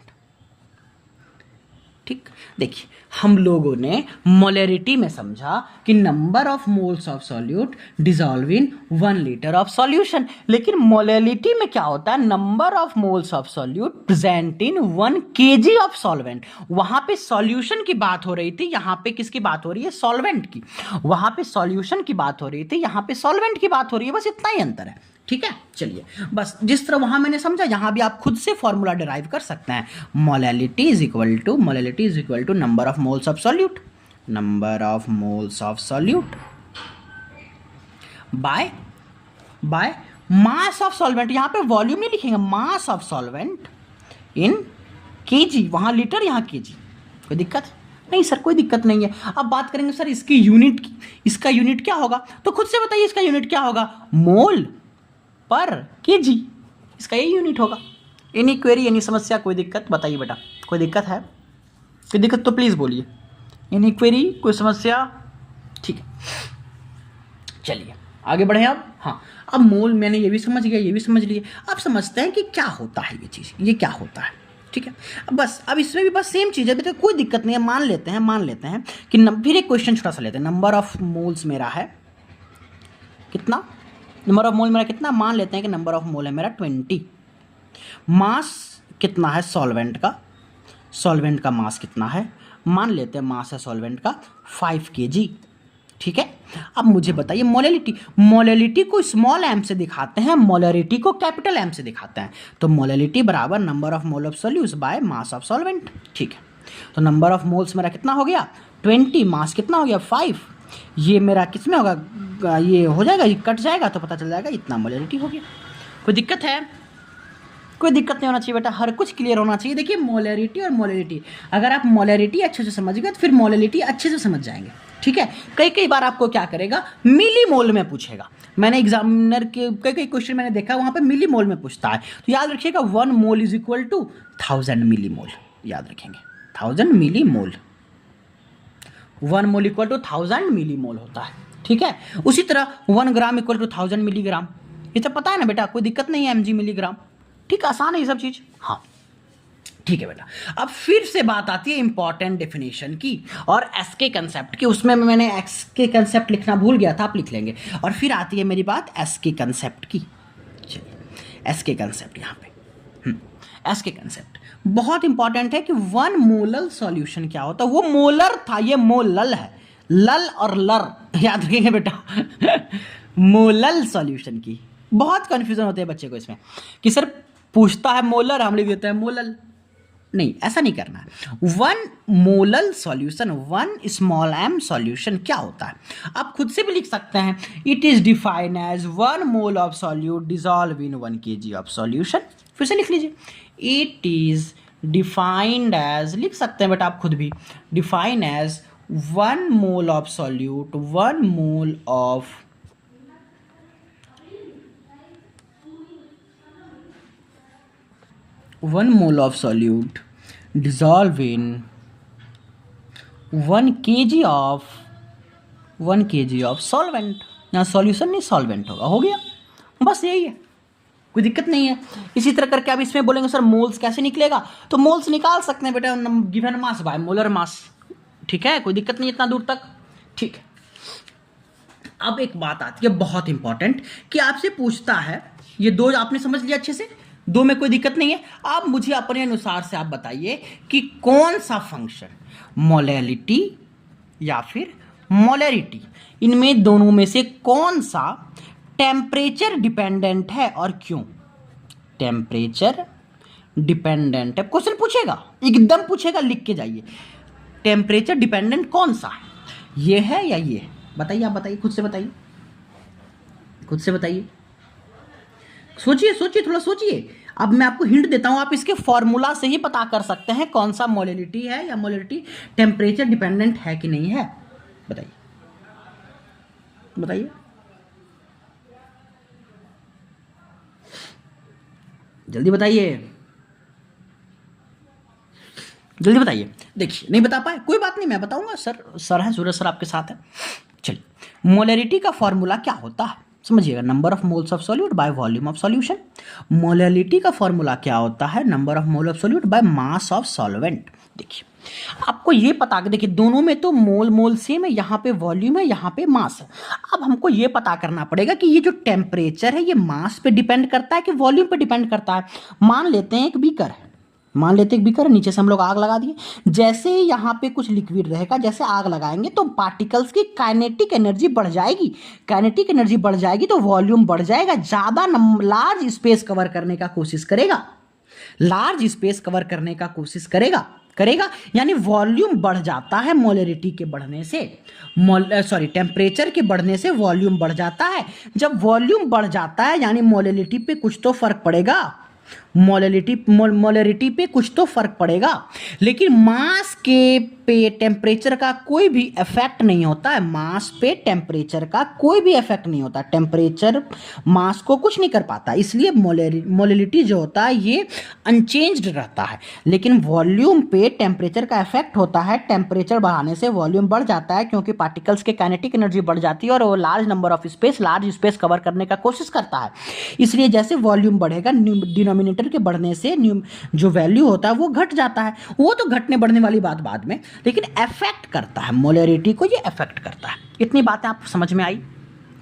ठीक, देखिए हम लोगों ने मोलरिटी में समझा कि number of moles of solute dissolve in 1 litre of solution, लेकिन मोलैलिटी में क्या होता है, number of moles of solute present in 1 kg of solvent. वहां पे सॉल्यूशन की बात हो रही थी, यहां पे किसकी बात हो रही है, सॉल्वेंट की। वहां पे सॉल्यूशन की बात हो रही थी, यहां पे सॉल्वेंट की बात हो रही है, बस इतना ही अंतर है। ठीक है, चलिए बस जिस तरह वहां मैंने समझा यहां भी आप खुद से फॉर्मूला डिराइव कर सकते हैं। Molality is equal to number of moles of solute, number of moles of solute by mass of solvent. यहां पे वॉल्यूम नहीं लिखेंगे, mass of solvent in KG, वहां लीटर यहां केजी। कोई दिक्कत नहीं सर? कोई दिक्कत नहीं है। अब बात करेंगे सर इसकी यूनिट की, इसका यूनिट क्या होगा, तो खुद से बताइए इसका यूनिट क्या होगा, मोल पर केजी, इसका यही यूनिट होगा। एनी क्वेरी, एनी समस्या, कोई दिक्कत बताइए बेटा, कोई दिक्कत है? कोई दिक्कत तो प्लीज़ बोलिए। एनी क्वेरी, कोई समस्या? ठीक है, चलिए आगे बढ़े अब। हाँ, अब मोल मैंने ये भी समझ गया, ये भी समझ लिए। अब समझते हैं कि क्या होता है ये चीज़, ये क्या होता है। ठीक है, अब बस अब इसमें भी बस सेम चीज़ है बेटा, कोई दिक्कत नहीं है। मान लेते हैं कि फिर एक क्वेश्चन छोटा सा लेते हैं। नंबर ऑफ मोल्स मेरा है कितना, नंबर ऑफ मोल मेरा कितना, मान लेते हैं कि नंबर ऑफ मोल है मेरा 20। मास कितना है सॉल्वेंट का, सॉल्वेंट का मास कितना है, मान लेते हैं मास है सॉल्वेंट का 5 kg। ठीक है, अब मुझे बताइए मोलैलिटी, मोलैलिटी को स्मॉल एम से दिखाते हैं, मोलैरिटी को कैपिटल एम से दिखाते हैं। तो मोलैलिटी बराबर number of mole of solute by mass of solvent. ठीक है, तो नंबर ऑफ मोल्स मेरा कितना हो गया 20, मास कितना हो गया 5। ये मेरा किस में होगा, ये हो जाएगा, ये कट जाएगा तो पता चल जाएगा इतना मोलैलिटी हो गया। कोई दिक्कत है? कोई दिक्कत नहीं होना चाहिए बेटा, हर कुछ क्लियर होना चाहिए। देखिए मोलैरिटी और मोलैलिटी, अगर आप मोलैरिटी अच्छे से समझ गए तो फिर मोलैलिटी अच्छे से समझ जाएंगे। ठीक है, कई बार आपको क्या करेगा, मिली मोल में पूछेगा। मैंने एग्जामिनर के कई क्वेश्चन मैंने देखा वहाँ पे मिली मोल में पूछता है, तो याद रखिएगा 1 मोल इज इक्वल टू 1000 मिली मोल, याद रखेंगे 1000 मिली मोल, 1 मोल इक्वल टू 1000 मिली मोल होता है। ठीक है, उसी तरह 1 ग्राम इक्वल टू 1000 मिलीग्राम, ये तो पता है ना बेटा, कोई दिक्कत नहीं है, mg मिलीग्राम। ठीक, आसान है ये सब चीज़। हाँ ठीक है बेटा, अब फिर से बात आती है इंपॉर्टेंट डेफिनेशन की और एसके कंसेप्ट की। उसमें मैंने एसके कंसेप्ट लिखना भूल गया था, आप लिख लेंगे। और फिर आती है मेरी बात एसके कंसेप्ट की। चलिए एसके कंसेप्ट यहाँ पे, एसके कंसेप्ट बहुत इंपॉर्टेंट है कि 1 मोलल सॉल्यूशन क्या होता है। वो मोलर था, ये मोलल है, लल और लर याद रखेंगे बेटा मोलल सॉल्यूशन की बहुत कंफ्यूजन होते हैं बच्चे को इसमें कि सर पूछता है मोलर, हम लिख देते हैं मोलल। नहीं, ऐसा नहीं करना है। 1 molal solution, 1 small M solution क्या होता है आप खुद से भी लिख सकते हैं। It is defined as 1 mole of solute dissolve in 1 kg of solution. फिर से लिख लीजिए, इट इज डिफाइंड एज, लिख सकते हैं बेटा आप खुद भी, define as 1 mole of solute, 1 mole of solute dissolve in 1 kg of solvent। यहाँ सॉल्यूशन नहीं सॉल्वेंट होगा, हो गया, बस यही है, कोई दिक्कत नहीं है। इसी तरह करके आप इसमें बोलेंगे सर मोल्स कैसे निकलेगा, तो मोल्स निकाल सकते हैं बेटा गिवन मास बाय मोलर मास, ठीक है, कोई दिक्कत नहीं इतना दूर तक, ठीक है। अब एक बात आती है बहुत इंपॉर्टेंट कि आपसे पूछता है, ये दो आपने समझ लिया अच्छे से, दो में कोई दिक्कत नहीं है। आप मुझे अपने अनुसार से आप बताइए कि कौन सा फंक्शन मोलैलिटी या फिर मोलैरिटी, इनमें दोनों में से कौन सा टेम्परेचर डिपेंडेंट है और क्यों। टेम्परेचर डिपेंडेंट है, क्वेश्चन पूछेगा, एकदम पूछेगा, लिख के जाइए। टेम्परेचर डिपेंडेंट कौन सा है, ये है या ये है, बताइए, आप बताइए, खुद से बताइए, खुद से बताइए, सोचिए सोचिए, थोड़ा सोचिए। अब मैं आपको हिंट देता हूं, आप इसके फॉर्मूला से ही पता कर सकते हैं कौन सा मोलैलिटी है या मोलैलिटी टेम्परेचर डिपेंडेंट है कि नहीं है, बताइए बताइए, जल्दी बताइए, जल्दी बताइए। देखिए नहीं बता पाए कोई बात नहीं, मैं बताऊंगा, सर है, सूरज सर आपके साथ है। चलिए, मोलैलिटी का फॉर्मूला क्या होता है समझिएगा, number of moles of solute by volume of solution. Molality का फॉर्मूला क्या होता है, number of mole of solute by mass of solvent. देखिए आपको ये पता, देखिए दोनों में तो मोल सेम है, यहाँ पे वॉल्यूम है, यहाँ पे मास है। अब हमको ये पता करना पड़ेगा कि ये जो टेम्परेचर है ये मास पे डिपेंड करता है कि वॉल्यूम पे डिपेंड करता है। मान लेते हैं एक बीकर है, मान लेते एक बीकर, नीचे से हम लोग आग लगा दिए, जैसे ही यहाँ पे कुछ लिक्विड रहेगा, जैसे आग लगाएंगे तो पार्टिकल्स की काइनेटिक एनर्जी बढ़ जाएगी, काइनेटिक एनर्जी बढ़ जाएगी तो वॉल्यूम बढ़ जाएगा, ज़्यादा लार्ज स्पेस कवर करने का कोशिश करेगा, लार्ज स्पेस कवर करने का कोशिश करेगा, यानी वॉल्यूम बढ़ जाता है मोलैरिटी के बढ़ने से, टेम्परेचर के बढ़ने से वॉल्यूम बढ़ जाता है। जब वॉल्यूम बढ़ जाता है यानी मोलैलिटी पे कुछ तो फर्क पड़ेगा, मोलैरिटी पे कुछ तो फर्क पड़ेगा, लेकिन मास के पे टेम्परेचर का कोई भी इफेक्ट नहीं होता है, मास पे टेम्परेचर का कोई भी इफेक्ट नहीं होता, टेम्परेचर मास को कुछ नहीं कर पाता, इसलिए मोलैलिटी जो होता है ये अनचेंज्ड रहता है। लेकिन वॉल्यूम पे टेम्परेचर का इफेक्ट होता है, टेम्परेचर बढ़ाने से वॉल्यूम बढ़ जाता है, क्योंकि पार्टिकल्स के काइनेटिक एनर्जी बढ़ जाती है और वो लार्ज स्पेस कवर करने का कोशिश करता है। इसलिए जैसे वॉल्यूम बढ़ेगा, डिनोमिनेटर के बढ़ने से जो वैल्यू होता है वो घट जाता है, वो तो घटने बढ़ने वाली बात बाद में, लेकिन अफेक्ट करता है मोलैरिटी को, ये अफेक्ट करता है। इतनी बातें आप समझ में आई,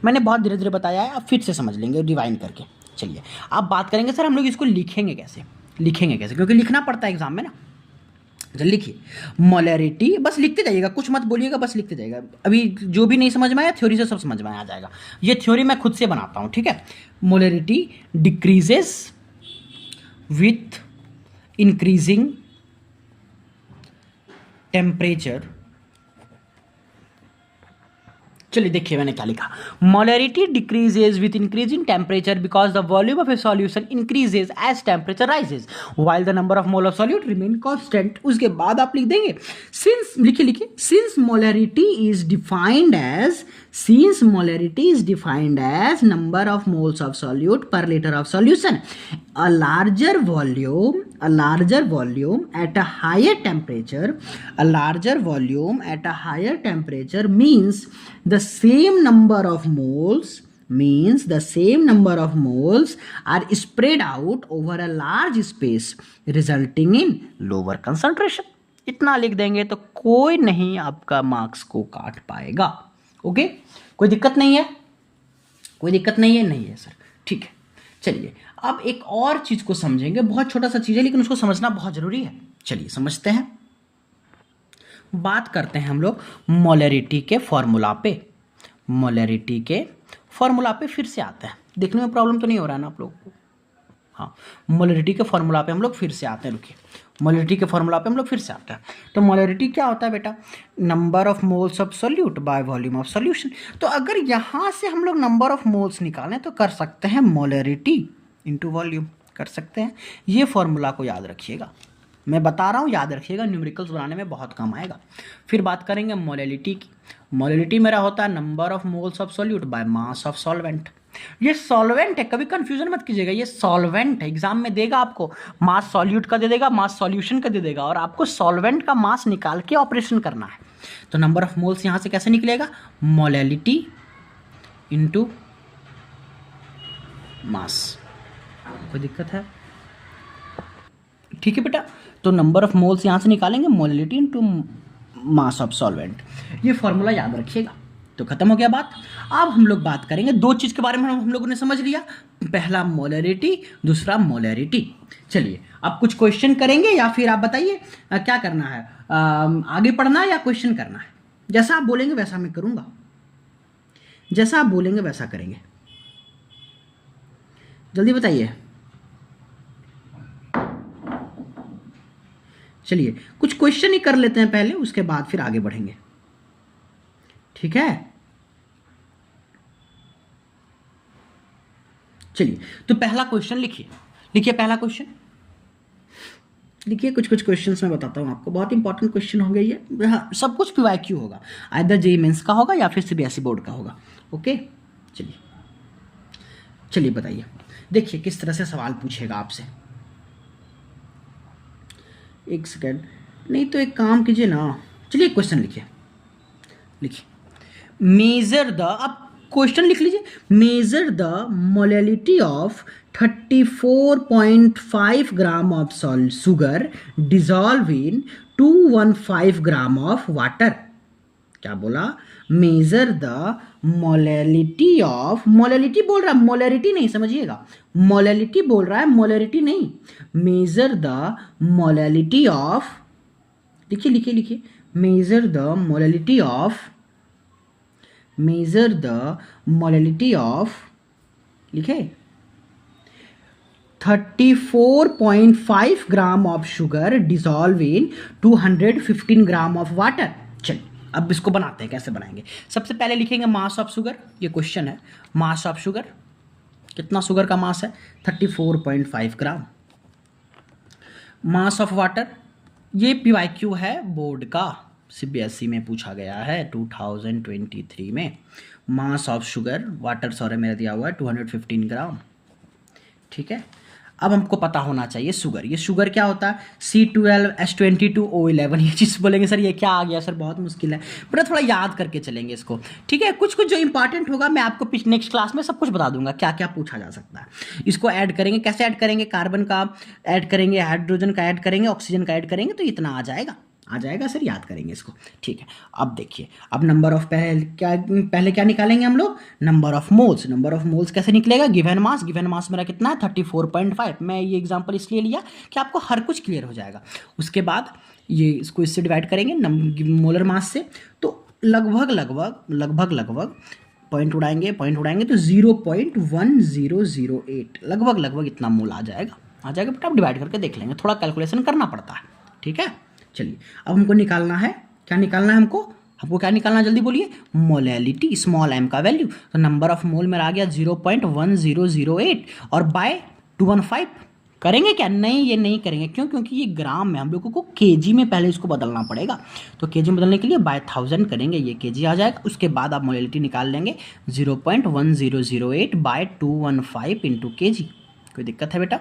मैंने बहुत धीरे धीरे बताया है, आप फिर से समझ लेंगे डिवाइन करके। चलिए आप बात करेंगे सर हम लोग इसको लिखेंगे कैसे, क्योंकि लिखना पड़ता है एग्जाम में ना। जल्दी लिखिए, मोलैरिटी, बस लिखते जाइएगा, कुछ मत बोलिएगा, बस लिखते जाइएगा। अभी जो भी नहीं समझ में आया थ्योरी से सब समझ में आ जाएगा, ये थ्योरी मैं खुद से बनाता हूँ, ठीक है। Molarity decreases with increasing temperature. चलिए देखिए मैंने क्या लिखा, molarity decreases with increasing temperature because the volume of a solution increases as temperature rises while the number of mole of solute remain constant. उसके बाद आप लिख देंगे सिंस, लिखिए since molarity is defined as number of moles of solute per liter of solution, a larger volume at a higher temperature means the same number of moles are spread out over a large space resulting in lower concentration। इतना लिख देंगे तो कोई नहीं आपका marks को काट पाएगा। ओके, कोई दिक्कत नहीं है, नहीं है सर, ठीक है। चलिए अब एक और चीज को समझेंगे, बहुत छोटा सा चीज है लेकिन उसको समझना बहुत जरूरी है। चलिए समझते हैं, बात करते हैं हम लोग मोलैरिटी के फॉर्मूला पे फिर से आते हैं। देखने में प्रॉब्लम तो नहीं हो रहा है ना आप लोगों को? हाँ, मोलैरिटी के फॉर्मूला पे हम लोग फिर से आते हैं, रुकिए, मोलैरिटी के फॉर्मूला पे हम लोग फिर से आते हैं। तो मोलैरिटी क्या होता है बेटा, number of moles of solute by volume of solution. तो अगर यहाँ से हम लोग नंबर ऑफ मोल्स निकालें तो कर सकते हैं मोलैरिटी इनटू वॉल्यूम, कर सकते हैं। ये फॉर्मूला को याद रखिएगा, मैं बता रहा हूँ, याद रखिएगा, न्यूमेरिकल्स बनाने में बहुत काम आएगा। फिर बात करेंगे मोलैलिटी की। मोलैलिटी मेरा होता है number of moles of solute by mass of solvent. ये सॉल्वेंट है, कभी कंफ्यूजन मत कीजिएगा, ये सॉल्वेंट है। एग्जाम में देगा आपको, मास सॉल्यूट का दे देगा, मास सॉल्यूशन का दे देगा, और आपको सॉल्वेंट का मास निकाल के ऑपरेशन करना है। तो नंबर ऑफ मोल्स यहाँ से कैसे निकलेगा, मोलैलिटी इंटू मास। कोई दिक्कत है? ठीक है बेटा, तो नंबर ऑफ मोल्स यहाँ से निकालेंगे, molality into mass of solvent. ये फॉर्मूला याद रखिएगा। तो खत्म हो गया बात। अब हम लोग बात करेंगे दो चीज़ के बारे में, हम लोगों ने समझ लिया, पहला मोलैरिटी, दूसरा मोलैरिटी। चलिए अब कुछ क्वेश्चन करेंगे, या फिर आप बताइए क्या करना है, आगे पढ़ना है या क्वेश्चन करना है? जैसा आप बोलेंगे वैसा मैं करूँगा, जैसा आप बोलेंगे वैसा करेंगे। जल्दी बताइए। चलिए कुछ क्वेश्चन ही कर लेते हैं पहले, उसके बाद फिर आगे बढ़ेंगे, ठीक है? चलिए तो पहला क्वेश्चन लिखिए, लिखिए पहला क्वेश्चन लिखिए। कुछ क्वेश्चंस मैं बताता हूँ आपको, बहुत इंपॉर्टेंट क्वेश्चन होंगे ये। हाँ, सब कुछ पीवाईक्यू होगा, आइदर जेईई मेंस का होगा या फिर सीबीएसई बोर्ड का होगा। ओके चलिए, चलिए बताइए, देखिए किस तरह से सवाल पूछेगा आपसे। एक सेकेंड, नहीं तो एक काम कीजिए ना, चलिए क्वेश्चन लिखिए, लिखिए मेजर द, आप क्वेश्चन लिख लीजिए, measure the molality of 34.5 gram of salt sugar dissolve in 215 gram of water. क्या बोला, measure the molality of, molality बोल रहा है, मोलैरिटी नहीं, समझिएगा, मोलैलिटी बोल रहा है, मोलैरिटी नहीं। मेजर द मोलैलिटी ऑफ, लिखिए लिखिए लिखिए, measure the molality of, measure the molality of, लिखे 34.5 gram of sugar dissolve in 215 gram of water. चलिए अब इसको बनाते हैं, कैसे बनाएंगे। सबसे पहले लिखेंगे मास ऑफ शुगर, ये क्वेश्चन है, मास ऑफ शुगर, कितना शुगर का मास है, 34.5 ग्राम। मास ऑफ वाटर, ये पीवाईक्यू है बोर्ड का, सीबीएसई में पूछा गया है 2023 में। Mass of sugar, water sorry मेरा दिया हुआ है 215 ग्राम, ठीक है। अब हमको पता होना चाहिए शुगर, ये शुगर क्या होता है, C12H22O11। ये चीज़ बोलेंगे सर ये क्या आ गया सर, बहुत मुश्किल है, बट थोड़ा याद करके चलेंगे इसको, ठीक है। कुछ कुछ जो इंपॉर्टेंट होगा मैं आपको नेक्स्ट क्लास में सब कुछ बता दूंगा, क्या क्या पूछा जा सकता है। इसको ऐड करेंगे, कैसे ऐड करेंगे, कार्बन का ऐड करेंगे, हाइड्रोजन का ऐड करेंगे, ऑक्सीजन का ऐड करेंगे, तो इतना आ जाएगा, आ जाएगा सर, याद करेंगे इसको, ठीक है। अब देखिए, अब नंबर ऑफ पहले क्या निकालेंगे हम लोग, number of moles. Number of moles कैसे निकलेगा, गिवन मास, गिवन मास मेरा कितना है 34.5। मैं ये एग्जांपल इसलिए लिया कि आपको हर कुछ क्लियर हो जाएगा। उसके बाद ये इसको इससे डिवाइड करेंगे मोलर मास से, तो लगभग लगभग लगभग लगभग पॉइंट उड़ाएंगे, पॉइंट उड़ाएंगे तो 0.1008 लगभग लगभग इतना मोल आ जाएगा, आ जाएगा। बट आप डिवाइड करके देख लेंगे, थोड़ा कैलकुलेशन करना पड़ता है, ठीक है। चलिए अब हमको निकालना है, क्या निकालना है हमको, हमको क्या निकालना है, जल्दी बोलिए, मोलैलिटी, स्मॉल m का वैल्यू। तो नंबर ऑफ मोल मेरा आ गया 0.1008, और बाय 215 करेंगे क्या, नहीं ये नहीं करेंगे, क्यों, क्योंकि ये ग्राम में, हम लोगों को केजी में पहले इसको बदलना पड़ेगा। तो केजी में बदलने के लिए बाय 1000 करेंगे, ये केजी आ जाएगा। उसके बाद आप मोलैलिटी निकाल लेंगे 0.1008 बाय 215 इंटू केजी। कोई दिक्कत है बेटा,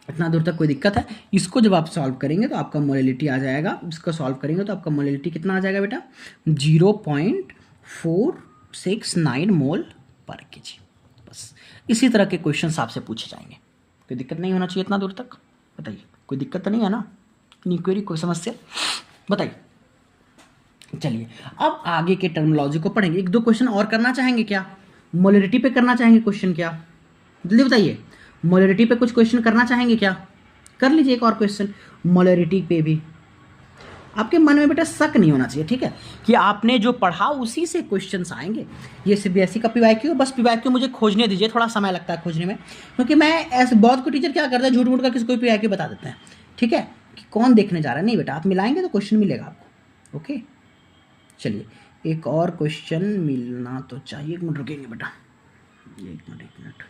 इतना दूर तक कोई दिक्कत है। इसको जब आप सॉल्व करेंगे तो आपका मोलैलिटी आ जाएगा, इसको सॉल्व करेंगे तो आपका मोलैलिटी कितना आ जाएगा बेटा, 0.469 मोल पर केजी। बस इसी तरह के क्वेश्चन आपसे पूछे जाएंगे, कोई दिक्कत नहीं होना चाहिए इतना दूर तक। बताइए, कोई दिक्कत तो नहीं है ना, इंक्वायरी कोई समस्या, बताइए। चलिए अब आगे के टर्मिनोलॉजी को पढ़ेंगे। एक दो क्वेश्चन और करना चाहेंगे क्या, मोलैलिटी पे करना चाहेंगे क्वेश्चन, क्या जल्दी बताइए, मोलैरिटी पे कुछ क्वेश्चन करना चाहेंगे क्या, कर लीजिए एक और क्वेश्चन मोलैरिटी पे भी। आपके मन में बेटा शक नहीं होना चाहिए, ठीक है, कि आपने जो पढ़ा उसी से क्वेश्चंस आएंगे। ये सीबीएसई का पीवाईक्यू, बस पीवाईक्यू मुझे खोजने दीजिए, थोड़ा समय लगता है खोजने में, क्योंकि मैं ऐसे बहुत को टीचर क्या करते हैं, झूठ मूठ का किसी को पीवाईक्यू बता देते हैं, ठीक है, कि कौन देखने जा रहा है। नहीं बेटा, आप मिलाएंगे तो क्वेश्चन मिलेगा आपको, ओके। चलिए एक और क्वेश्चन मिलना तो चाहिए, एक मिनट रुकेंगे बेटा, एक मिनट,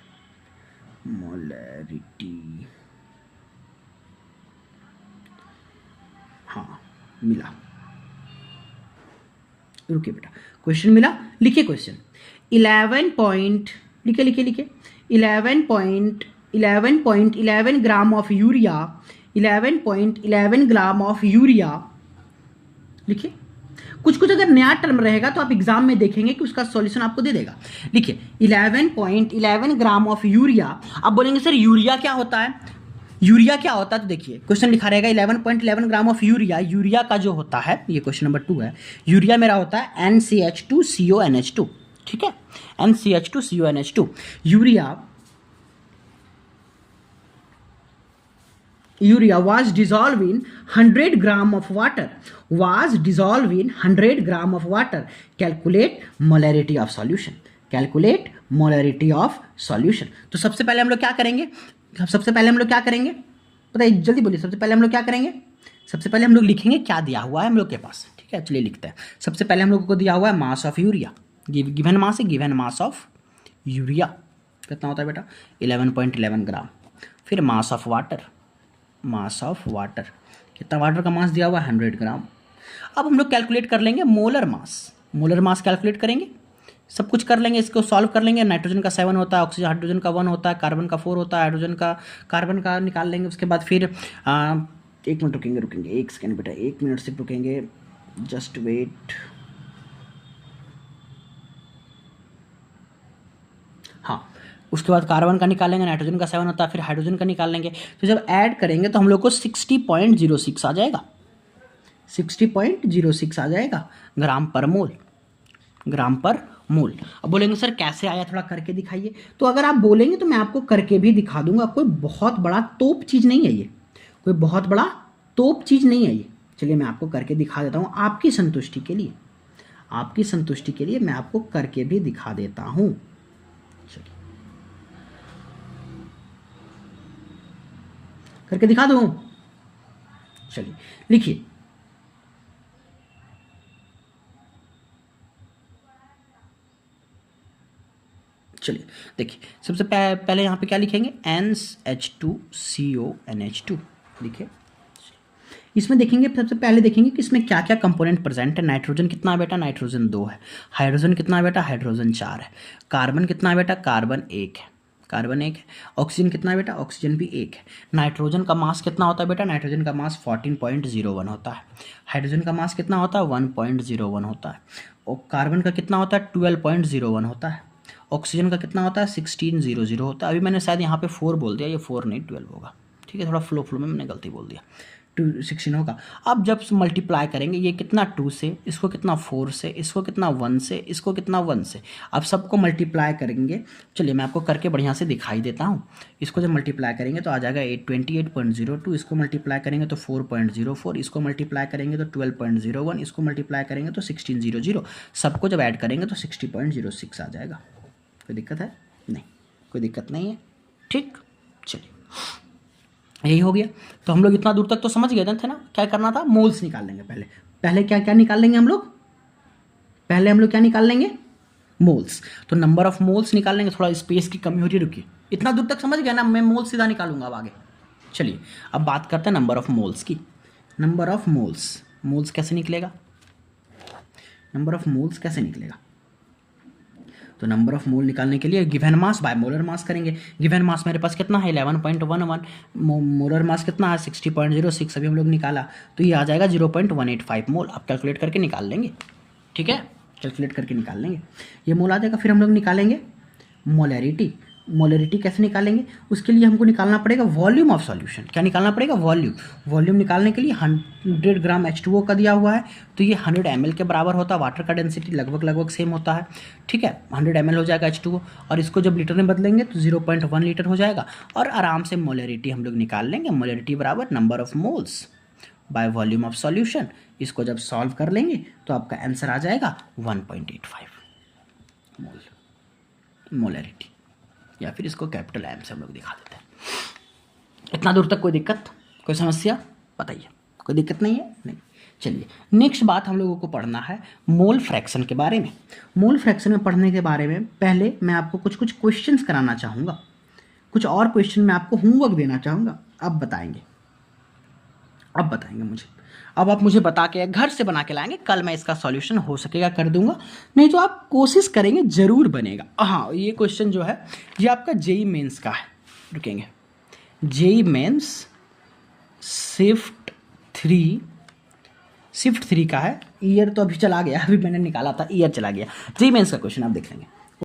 मोलैरिटी, मिला। रुकिए बेटा, क्वेश्चन मिला, लिखिए क्वेश्चन। 11 पॉइंट, लिखे 11.11 gram of urea, 11.11 gram of urea, लिखिए। कुछ कुछ अगर नया टर्म रहेगा तो आप एग्जाम में देखेंगे कि उसका सॉल्यूशन आपको दे देगा। लिखिए 11.11 ग्राम ऑफ यूरिया। आप बोलेंगे सर यूरिया क्या होता है, यूरिया क्या होता है, तो देखिए क्वेश्चन लिखा रहेगा 11.11 ग्राम ऑफ यूरिया। यूरिया का जो होता है, ये क्वेश्चन नंबर 2 है, यूरिया मेरा होता है NCH2CONH2, ठीक है, NCH2CONH2। Urea was dissolved in 100 gram of water, was dissolved in 100 gram of water. Calculate molarity of solution, calculate molarity of solution। तो सबसे पहले हम लोग क्या करेंगे, पता है, जल्दी बोलिए, सबसे पहले हम लोग क्या करेंगे, सबसे पहले हम लोग लिखेंगे क्या दिया हुआ है हम लोग के पास, ठीक है, चलिए लिखते हैं। सबसे पहले हम लोग को दिया हुआ है mass of urea, given mass है, गिवन मास ऑफ यूरिया कितना होता है बेटा 11.11 ग्राम। फिर mass of water, mass of water, कितना वाटर का मास दिया हुआ है 100 ग्राम। अब हम लोग कैलकुलेट कर लेंगे मोलर मास कैलकुलेट करेंगे, सब कुछ कर लेंगे, इसको सॉल्व कर लेंगे। नाइट्रोजन का 7 होता है, ऑक्सीजन हाइड्रोजन का 1 होता है, कार्बन का 4 होता है, हाइड्रोजन का कार्बन का निकाल लेंगे। उसके बाद फिर 1 मिनट रुकेंगे 1 सेकेंड बेटा, 1 मिनट सिर्फ रुकेंगे, जस्ट वेट। हाँ, उसके बाद कार्बन का निकालेंगे, नाइट्रोजन का 7 होता है, फिर हाइड्रोजन का निकाल लेंगे। तो जब ऐड करेंगे तो हम लोग को 60.06 आ जाएगा, 60.06 आ जाएगा ग्राम पर मोल, ग्राम पर मोल। अब बोलेंगे सर कैसे आया, थोड़ा करके दिखाइए। तो अगर आप बोलेंगे तो मैं आपको करके भी दिखा दूंगा, कोई बहुत बड़ा तोप चीज़ नहीं है ये, कोई बहुत बड़ा तोप चीज़ नहीं है ये। चलिए मैं आपको करके दिखा देता हूँ, आपकी संतुष्टि के लिए, आपकी संतुष्टि के लिए मैं आपको करके भी दिखा देता हूँ। चलिए करके दिखा दूँ, चलिए लिखिए। चलिए देखिए, सबसे पहले यहाँ पे क्या लिखेंगे, NH2CONH2 लिखिए। इसमें देखेंगे, सबसे पहले देखेंगे कि इसमें क्या क्या कंपोनेंट प्रेजेंट है। नाइट्रोजन कितना है बेटा, नाइट्रोजन 2 है। हाइड्रोजन कितना है बेटा, हाइड्रोजन 4 है। कार्बन कितना है बेटा, कार्बन 1 है, कार्बन 1 है। ऑक्सीजन कितना है बेटा, ऑक्सीजन भी 1 है। नाइट्रोजन का मास कितना होता है बेटा, नाइट्रोजन का मास 14.01 होता है। हाइड्रोजन का मास कितना होता है, 1.01 होता है। और कार्बन का कितना होता है, 12.01 होता है। ऑक्सीजन का कितना होता है, 1600 होता है। अभी मैंने शायद यहाँ पे 4 बोल दिया, ये 4 नहीं 12 होगा, ठीक है, थोड़ा फ्लो में मैंने गलती बोल दिया, 16 होगा। अब जब मल्टीप्लाई करेंगे, ये कितना 2 से, इसको कितना 4 से, इसको कितना 1 से, इसको कितना 1 से, अब सबको मल्टीप्लाई करेंगे। चलिए मैं आपको करके बढ़िया से दिखाई देता हूँ। इसको जब मल्टीप्लाई करेंगे तो आ जाएगा 28.02, इसको मल्टीप्लाई करेंगे तो 4.04, इसको मल्टीप्लाई करेंगे तो 12.01, इसको मल्टीप्लाई करेंगे तो 1600, सबको जब ऐड करेंगे तो 60.06 आ जाएगा। कोई दिक्कत है, नहीं कोई दिक्कत नहीं है, ठीक। चलिए यही हो गया। तो हम लोग इतना दूर तक तो समझ गए थे ना, क्या करना था, मोल्स निकाल लेंगे। पहले क्या क्या निकाल लेंगे हम लोग, पहले हम लोग क्या निकाल लेंगे, मोल्स। तो नंबर ऑफ मोल्स निकाल लेंगे, थोड़ा स्पेस की कमी हो रही है, रुकिए। इतना दूर तक समझ गया ना, मैं मोल्स सीधा निकालूंगा अब आगे। चलिए अब बात करते हैं नंबर ऑफ मोल्स की। नंबर ऑफ मोल्स, मोल्स कैसे निकलेगा, नंबर ऑफ मोल्स कैसे निकलेगा। तो नंबर ऑफ मोल निकालने के लिए given mass by molar mass करेंगे। गिवन मास मेरे पास कितना है 11.11, मोलर मास कितना है 60.06, अभी हम लोग निकाला तो ये आ जाएगा 0.185 मोल। आप कैलकुलेट करके निकाल लेंगे, ठीक है, कैलकुलेट करके निकाल लेंगे, ये मोल आ जाएगा। फिर हम लोग निकालेंगे मोलैरिटी। मोलैरिटी कैसे निकालेंगे, उसके लिए हमको निकालना पड़ेगा वॉल्यूम ऑफ सॉल्यूशन। क्या निकालना पड़ेगा, वॉल्यूम निकालने के लिए 100 ग्राम H2O का दिया हुआ है, तो ये 100 ml के बराबर होता है। वाटर का डेंसिटी लगभग सेम होता है, ठीक है, 100 ml हो जाएगा H2O, और इसको जब लीटर में बदलेंगे तो 0.1 लीटर हो जाएगा, और आराम से मोलैरिटी हम लोग निकाल लेंगे। मोलैरिटी बराबर number of moles by volume of solution. इसको जब सॉल्व कर लेंगे तो आपका आंसर आ जाएगा 1.85 मोल मोलैरिटी, या फिर इसको कैपिटल M से हम लोग दिखा देते हैं। इतना दूर तक कोई दिक्कत, कोई समस्या बताइए, कोई दिक्कत नहीं है, नहीं। चलिए नेक्स्ट बात हम लोगों को पढ़ना है मोल फ्रैक्शन के बारे में। मोल फ्रैक्शन में पढ़ने के बारे में पहले मैं आपको कुछ क्वेश्चंस कराना चाहूँगा, कुछ और क्वेश्चन मैं आपको होमवर्क देना चाहूँगा। अब बताएंगे मुझे, अब आप मुझे बता के घर से बना के लाएंगे, कल मैं इसका सॉल्यूशन हो सकेगा कर दूंगा, नहीं तो आप कोशिश करेंगे जरूर बनेगा। हाँ, ये क्वेश्चन जो है ये आपका जेई मेंस का है, रुकेंगे, जेई मेंस शिफ्ट थ्री का है। ईयर तो अभी चला गया, अभी मैंने निकाला था, ईयर चला गया। जेई मेंस का क्वेश्चन आप देख लेंगे।